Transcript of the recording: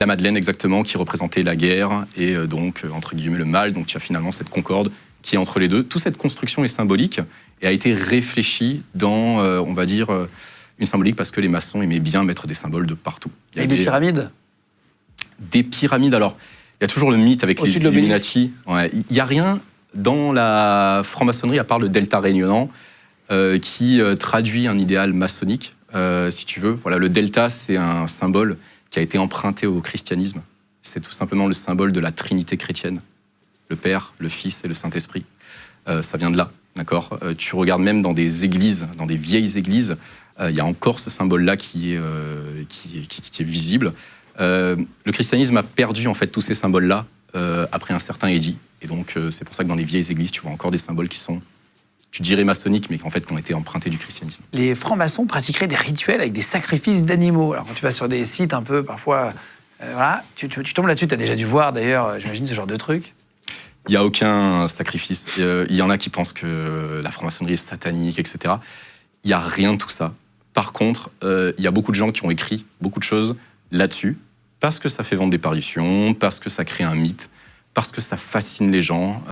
La Madeleine, exactement, qui représentait la guerre et donc, entre guillemets, le mal. Donc, tu as finalement cette concorde qui est entre les deux. Toute cette construction est symbolique et a été réfléchie dans, on va dire, une symbolique parce que les maçons aimaient bien mettre des symboles de partout. Et des pyramides ? Des pyramides, alors, il y a toujours le mythe avec les Illuminati. Ouais, il n'y a rien dans la franc-maçonnerie, à part le delta réunionnant, qui traduit un idéal maçonnique, si tu veux. Voilà, le delta, c'est un symbole qui a été emprunté au christianisme. C'est tout simplement le symbole de la Trinité chrétienne. Le Père, le Fils et le Saint-Esprit. Ça vient de là, d'accord ? Tu regardes même dans des églises, dans des vieilles églises, il y a encore ce symbole-là qui est visible. Le christianisme a perdu en fait tous ces symboles-là après un certain édit. Et donc, c'est pour ça que dans les vieilles églises, tu vois encore des symboles qui sont, tu dirais maçonniques, mais qui en fait qui ont été empruntés du christianisme. Les francs-maçons pratiqueraient des rituels avec des sacrifices d'animaux. Alors, quand tu vas sur des sites un peu, parfois, voilà, tu tombes là-dessus, tu as déjà dû voir d'ailleurs, j'imagine, ce genre de truc. Il n'y a aucun sacrifice. Il y en a qui pensent que la franc-maçonnerie est satanique, etc. Il n'y a rien de tout ça. Par contre, il y a beaucoup de gens qui ont écrit beaucoup de choses là-dessus, parce que ça fait vendre des parutions, parce que ça crée un mythe, parce que ça fascine les gens.